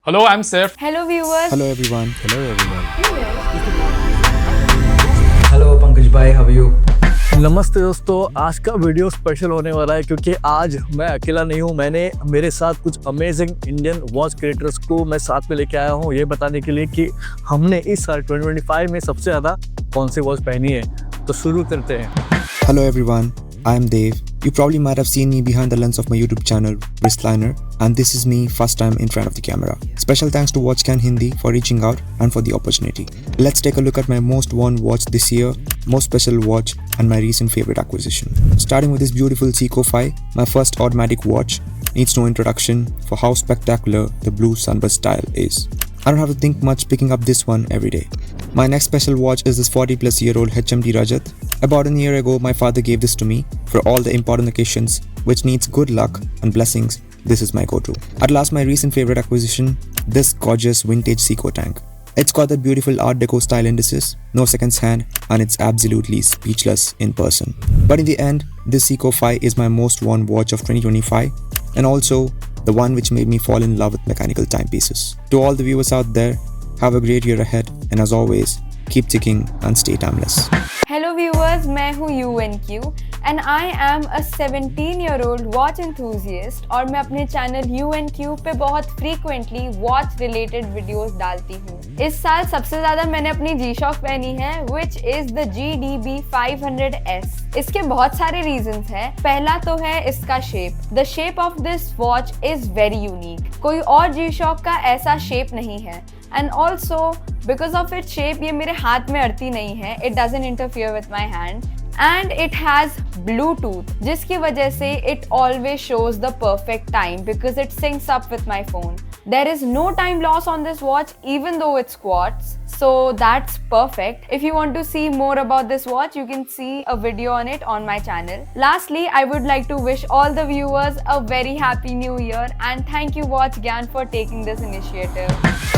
Hello, I'm Saif. Hello viewers. Hello everyone. Hello everyone. Hello Pankaj भाई, how are you? नमस्ते दोस्तों, आज का वीडियो स्पेशल होने वाला है क्योंकि आज मैं अकेला नहीं हूँ। मैंने मेरे साथ कुछ अमेजिंग इंडियन वॉच क्रिएटर्स को मैं साथ में लेके आया हूँ ये बताने के लिए कि हमने इस साल 2025 में सबसे ज़्यादा कौन सी वॉच पहनी है। तो शुरू करते हैं। Hello everyone. I'm Dave. You probably might have seen me behind the lens of my YouTube channel, Wristliner, and this is me first time in front of the camera. Special thanks to WatchCan Hindi for reaching out and for the opportunity. Let's take a look at my most worn watch this year, most special watch, and my recent favorite acquisition. Starting with this beautiful Seiko 5, my first automatic watch, needs no introduction for how spectacular the blue sunburst style is. I don't have to think much picking up this one every day. My next special watch is this 40-plus-year-old HMD Rajat. About a year ago, my father gave this to me for all the important occasions which needs good luck and blessings. This is my go-to. At last, my recent favorite acquisition, this gorgeous vintage Seiko tank. It's got that beautiful Art Deco style indices, no seconds hand, and it's absolutely speechless in person. But in the end, this Seiko 5 is my most worn watch of 2025 and also the one which made me fall in love with mechanical timepieces. To all the viewers out there, have a great year ahead, and as always, keep ticking and stay timeless. Hello viewers, मैं हूँ UNQ and I am a 17-year-old watch enthusiast और मैं अपने channel UNQ पे बहुत frequently watch related videos डालती हूँ। इस साल सबसे ज्यादा मैंने अपनी G-Shock पहनी है which is the GDB 500S। इसके बहुत सारे reasons हैं। पहला तो है इसका shape। The shape of this watch is very unique। कोई और G-Shock का ऐसा shape नहीं है। And also because of its shape ये मेरे हाथ में अड़ती नहीं है। It doesn't interfere with my hand. And it has Bluetooth जिसकी वजह से it always shows the perfect time because it syncs up with my phone. There is no time loss on this watch even though it's quartz. So that's perfect. If you want to see more about this watch, you can see a video on it on my channel. Lastly, I would like to wish all the viewers a very happy new year and thank you WatchGyan for taking this initiative.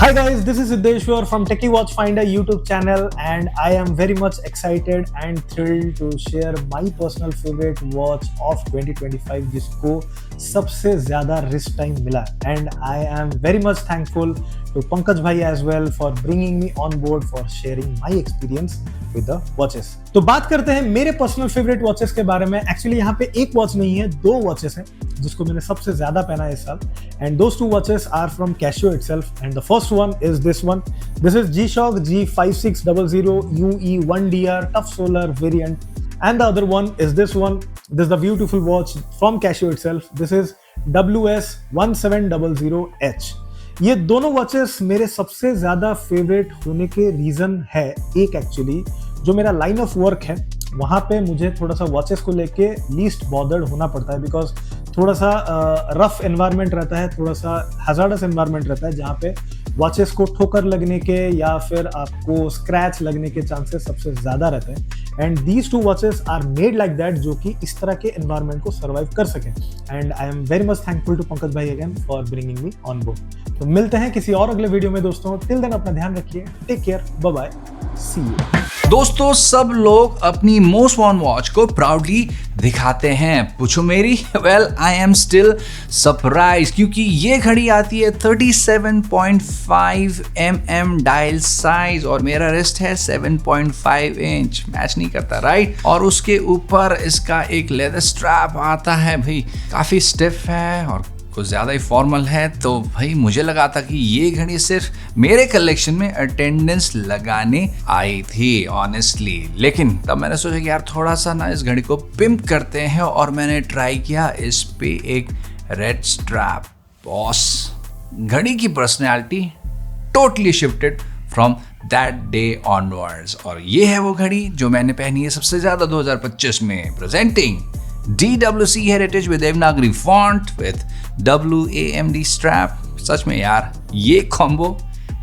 Hi guys, this is Siddheshwar from Techie Watch Finder YouTube channel and I am very much excited and thrilled to share my personal favorite watch of 2025 जिसको सबसे ज़्यादा wrist time मिला and I am very much thankful to Pankaj Bhai as well for bringing me on board for sharing my experience with the watches. तो बात करते हैं मेरे personal favourite watches के बारे में। एक्चुअली यहाँ पे एक वॉच नहीं है, दो वॉचेस हैं जिसको मैंने सबसे ज्यादा पहना है इस साल and those two watches are from Casio itself and the first one is this one. This is G-Shock G5600 UE 1DR tough solar variant and the other one is this one. This is the beautiful watch from Casio itself. This is WS 1700H. ये दोनों watches मेरे सबसे ज्यादा favourite होने के reason है एक actually जो मेरा लाइन ऑफ वर्क है वहां पे मुझे थोड़ा सा वॉचेस को लेके लीस्ट बॉदर्ड होना पड़ता है बिकॉज थोड़ा सा रफ एनवायरनमेंट रहता है, थोड़ा सा हैजार्डस एनवायरनमेंट रहता है जहाँ पे वॉचेस को ठोकर लगने के या फिर आपको स्क्रैच लगने के चांसेस सबसे ज्यादा रहते हैं and these two watches are made like that जो कि इस तरह के एनवायरनमेंट को सर्वाइव कर सकें and I am very much thankful to Pankaj भाई again for bringing me on board. तो मिलते हैं किसी और अगले वीडियो में दोस्तों। टिल देन अपना ध्यान रखिए, take care, bye bye, see you. दोस्तों, सब लोग अपनी मोस्ट वॉर्न वॉच को प्राउडली दिखाते हैं। पूछो मेरी, well I am still surprise क्योंकि ये घड़ी आती है 37.5 mm डायल साइज और मेरा रिस्ट है 7.5 इंच। मैच नहीं करता राइट? और उसके ऊपर इसका एक लेदर स्ट्रैप आता है भाई, काफी स्टिफ है और कुछ ज़्यादा ही फॉर्मल है। तो भाई मुझे लगा था कि ये घड़ी सिर्फ मेरे कलेक्शन में अटेंडेंस लगाने आई थी ऑनेस्टली, लेकिन तब मैंने सोचा कि यार थोड़ा सा ना इस घड़ी को पिम्प करते हैं और मैंने ट्राई किया इस पे एक रेड स्ट्रैप। बॉस, घड़ी की personality totally shifted from that day onwards और ये है वो घड़ी जो मैंने पहनी है सबसे ज़्यादा 2025 में। Presenting DWC Heritage with Devanagari font with WAMD strap। सच में यार ये combo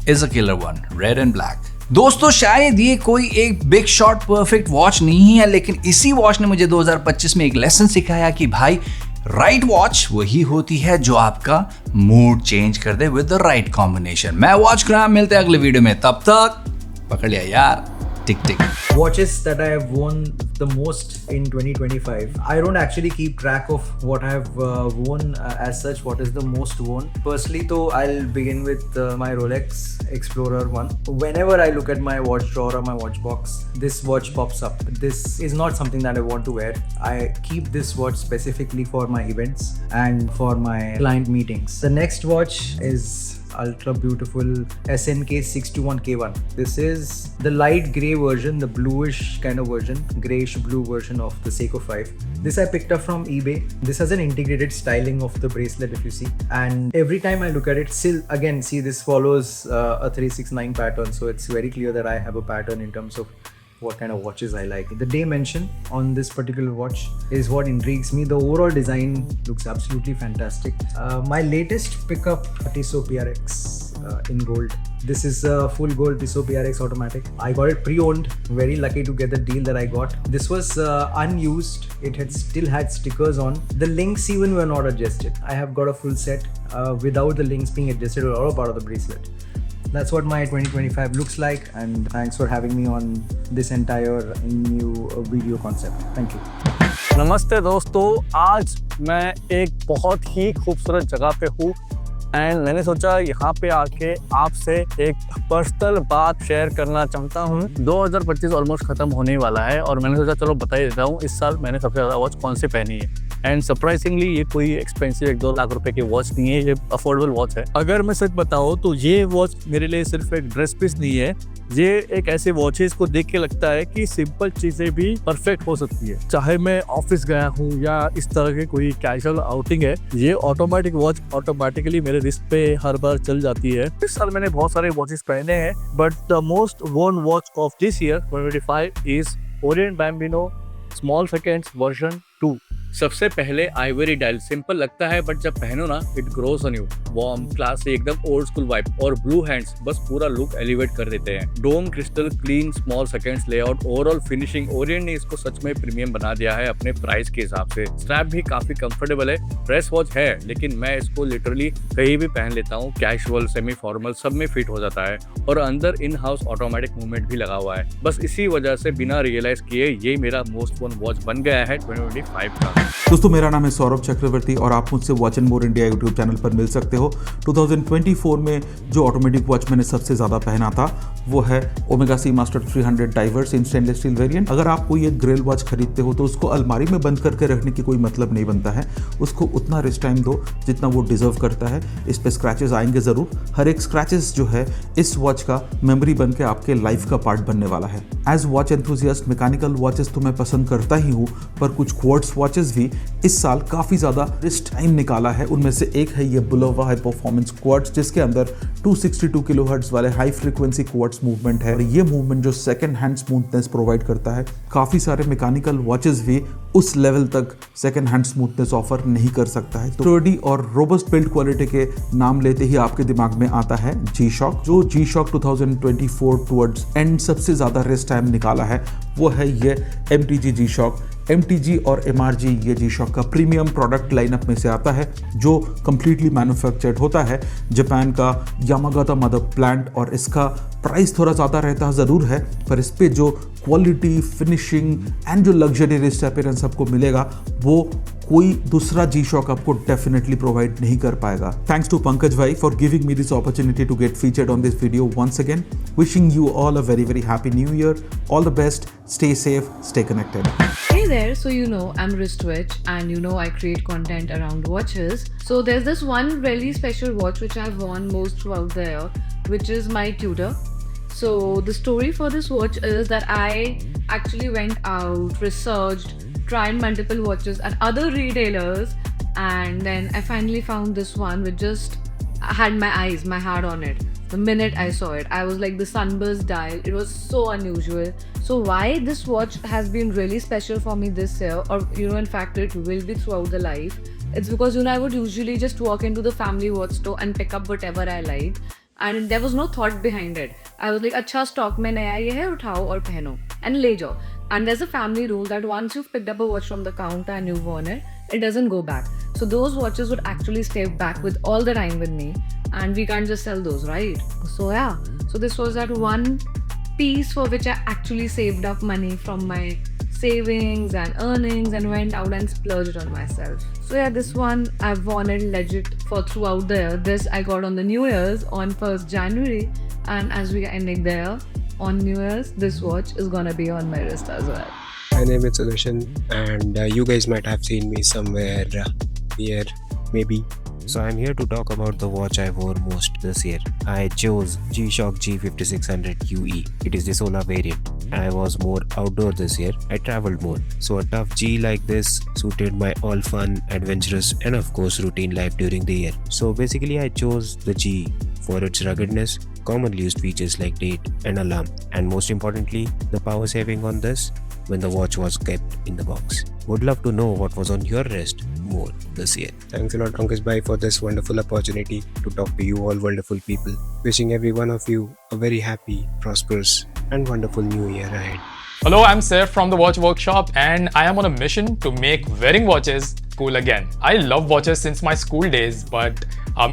is a killer one, red and black. दोस्तों, शायद ये कोई एक बिग शॉट परफेक्ट वॉच नहीं है, लेकिन इसी वॉच ने मुझे 2025 में एक लेसन सिखाया कि भाई राइट वॉच वही होती है जो आपका मूड चेंज कर दे विद द राइट कॉम्बिनेशन। मैं वॉच ग्राम, मिलते हैं अगले वीडियो में, तब तक पकड़ लिया यार। टिक टिक। Watches that I have worn the most in 2025. I don't actually keep track of what I have worn as such. What is the most worn? Firstly, though, I'll begin with my Rolex Explorer 1. Whenever I look at my watch drawer or my watch box, this watch pops up. This is not something that I want to wear. I keep this watch specifically for my events and for my client meetings. The next watch is ultra beautiful SNK 621K1. This is the light grey version, the bluish kind of version, greyish blue version of the Seiko 5. This I picked up from eBay. This has an integrated styling of the bracelet if you see, and every time I look at it, still again see this follows a 369 pattern, so it's very clear that I have a pattern in terms of what kind of watches I like. The dimension on this particular watch is what intrigues me. The overall design looks absolutely fantastic. My latest pickup, Tissot PRX in gold. This is a full gold Tissot PRX automatic. I got it pre-owned. Very lucky to get the deal that I got. This was unused. It had still had stickers on. The links even were not adjusted. I have got a full set without the links being adjusted or all part of the bracelet. That's what my 2025 looks like, and thanks for having me on this entire new video concept. Thank you. नमस्ते दोस्तों, आज मैं एक बहुत ही खूबसूरत जगह पे हूँ एंड मैंने सोचा यहाँ पे आके आपसे एक पर्सनल बात शेयर करना चाहता हूँ। 2025 ऑलमोस्ट ख़त्म होने वाला है और मैंने सोचा चलो बता ही देता हूँ इस साल मैंने सबसे ज़्यादा वॉच कौन सी पहनी है। एंड सरप्राइजिंगली ये कोई एक्सपेंसिव 1-2 लाख रुपए की वॉच नहीं है, ये अफोर्डेबल वॉच है। अगर मैं सच बताऊँ तो ये वॉच मेरे लिए सिर्फ एक ड्रेस पीस नहीं है, ये एक ऐसे वॉचेस को देख के लगता है कि सिंपल चीज़ें भी परफेक्ट हो सकती है। चाहे मैं ऑफिस गया हूँ या इस तरह के कोई कैजुअल आउटिंग है, ये ऑटोमेटिक वॉच ऑटोमेटिकली मेरे रिस्ट पे हर बार चल जाती है। इस साल मैंने बहुत सारे वॉचेस पहने हैं, but the most worn watch of this year 2025 is Orient Bambino small seconds version 2। सबसे पहले आइवरी डायल सिंपल लगता है, बट जब पहनो ना it grows on you. Warm classy एकदम ओल्ड स्कूल वाइब और ब्लू हैंड्स बस पूरा लुक एलिवेट कर देते हैं। Dome crystal clean small seconds layout overall finishing, Orient ने इसको सच में प्रीमियम बना दिया है अपने प्राइस के हिसाब से। स्ट्रैप भी काफी कंफर्टेबल है। ड्रेस वॉच है लेकिन मैं इसको लिटरली कहीं भी पहन लेता हूँ, कैजुअल सेमी फॉर्मल सब में फिट हो जाता है और अंदर इन हाउस ऑटोमेटिक मूवमेंट भी लगा हुआ है। बस इसी वजह से बिना रियलाइज किए ये मेरा मोस्ट वन वॉच बन गया है 2025 का। दोस्तों, मेरा नाम है सौरभ चक्रवर्ती और आप मुझसे watch and more India YouTube channel पर मिल सकते हो। 2024 में जो ऑटोमेटिक वॉच मैंने सबसे ज़्यादा पहना था वो है ओमेगा सी मास्टर 300 डाइवर्स इन स्टेनलेस स्टील वेरिएंट। अगर आप कोई एक ग्रिल वॉच खरीदते हो तो उसको अलमारी में बंद करके रखने की कोई मतलब नहीं बनता है। उसको उतना रिस्ट टाइम दो जितना वो डिजर्व करता है। इस पे स्क्रैचेस आएंगे ज़रूर। हर एक स्क्रैचेस जो है इस वॉच का मेमोरी बन के आपके लाइफ का पार्ट बनने वाला है। As watch enthusiast mechanical watches तो मैं पसंद करता ही हूँ, पर कुछ क्वार्ट्स वॉचेस भी इस साल काफ़ी ज़्यादा रिस्ट टाइम निकाला है। उनमें से एक है ये बुलोवा हाई परफॉर्मेंस क्वार्ट्स, जिसके अंदर 262 किलोहर्ट्ज़ वाले हाई फ्रीक्वेंसी क्वार्ट्स मूवमेंट है और ये मूवमेंट जो सेकंड हैंड स्मूथनेस प्रोवाइड करता है। काफ़ी सारे मैकेनिकल वॉचेस भी उस लेवल तक सेकंड हैंड स्मूथनेस ऑफर नहीं कर सकता है। तो स्टर्डी और रोबस्ट बिल्ड क्वालिटी के नाम लेते ही आपके दिमाग में आता है G-Shock। जो G-Shock 2024 टुवर्ड्स एंड सबसे ज़्यादा रिस्ट टाइम निकाला है वो है ये MTG G-Shock। MTG और MRG ये G-Shock का प्रीमियम प्रोडक्ट लाइनअप में से आता है जो कंप्लीटली मैन्युफैक्चर्ड होता है जापान का यामागाता मदर प्लांट, और इसका प्राइस थोड़ा ज़्यादा रहता ज़रूर है, पर इस पे जो क्वालिटी, फिनिशिंग एंड जो लग्जरी रिस्ट अपीयरेंस आपको मिलेगा वो कोई दूसरा G-Shock आपको डेफिनेटली प्रोवाइड नहीं कर पाएगा। थैंक्स टू पंकज भाई for giving me this opportunity to get featured on this video once again. Wishing you all a very very happy new year. All the best, stay safe, stay connected. Hey there, so you know I'm wristwatch and you know I create content around watches. So there's this one really special watch which I've worn most throughout the year, which is my Tudor. So the story for this watch is that I actually went out, researched, tried multiple watches at other retailers, and then I finally found this one which just had my eyes, my heart on it. The minute I saw it, I was like the sunburst dial. It was so unusual. So why this watch has been really special for me this year, or in fact it will be throughout the life, it's because I would usually just walk into the family watch store and pick up whatever I liked, and there was no thought behind it. I was like, अच्छा stock में नया ये है, उठाओ और पहनो and ले जाओ. And there's a family rule that once you've picked up a watch from the counter and you've worn it, it doesn't go back. So those watches would actually stay back with all the time with me, and we can't just sell those, right? So yeah, so this was that one piece for which I actually saved up money from my savings and earnings and went out and splurged on myself. So yeah, this one I've worn it legit for throughout the year. This I got on the New Year's on 1st January, and as we are ending the year on New Year's, this watch is gonna be on my wrist as well. My name is Sudarshan, and you guys might have seen me somewhere here, maybe. So I'm here to talk about the watch I wore most this year. I chose G-Shock G5600 UE. It is the solar variant. I was more outdoor this year. I traveled more. So a tough G like this suited my all fun, adventurous and of course routine life during the year. So basically I chose the G for its ruggedness, commonly used features like date and alarm, and most importantly the power saving on this when the watch was kept in the box. Would love to know what was on your wrist more this year. Thanks a lot Pankaj Bhai for this wonderful opportunity to talk to you all wonderful people. Wishing every one of you a very happy, prosperous and wonderful new year ahead. Hello, I'm Saif from the Watch Workshop, and I am on a mission to make wearing watches cool again. I love watches since my school days, but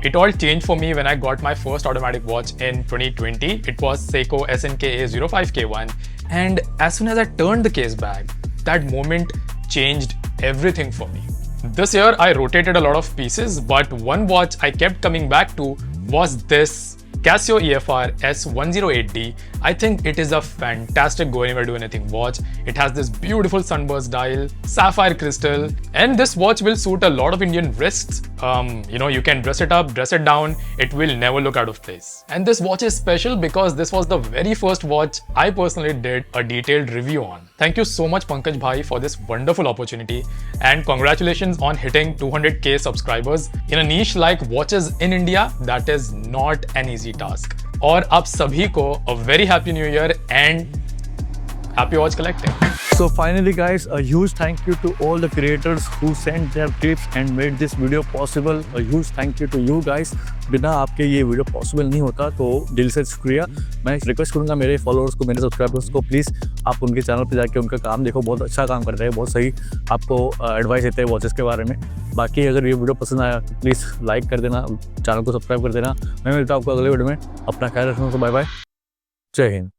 it all changed for me when I got my first automatic watch in 2020. It was Seiko SNK A05K1, and as soon as I turned the case back, that moment changed everything for me. This year I rotated a lot of pieces, but one watch I kept coming back to was this Casio EFR S108D. I think it is a fantastic go anywhere do anything watch. It has this beautiful sunburst dial, sapphire crystal, and this watch will suit a lot of Indian wrists. You can dress it up, dress it down, it will never look out of place. And this watch is special because this was the very first watch I personally did a detailed review on. Thank you so much Pankaj Bhai for this wonderful opportunity, and congratulations on hitting 200k subscribers. In a niche like watches in India, that is not an easy task. और आप सभी को a very happy new year and happy watch collecting. So finally guys, a huge thank you to all the creators who sent their tips and made this video possible. A huge thank you to you guys. बिना आपके ये video possible नहीं होता, तो दिल से शुक्रिया. मैं रिक्वेस्ट करूंगा मेरे फॉलोअर्स को, मेरे सब्सक्राइबर्स को, प्लीज़ आप उनके चैनल पे जाके उनका काम देखो. बहुत अच्छा काम कर रहे हैं, बहुत सही आपको एडवाइस देते हैं वॉचेस के बारे में. बाकी अगर ये वीडियो पसंद आया तो प्लीज़ लाइक कर देना, चैनल को सब्सक्राइब कर देना. मैं मिलता हूँ आपको अगले वीडियो में. अपना ख्याल रखना. Bye bye. जय हिंद.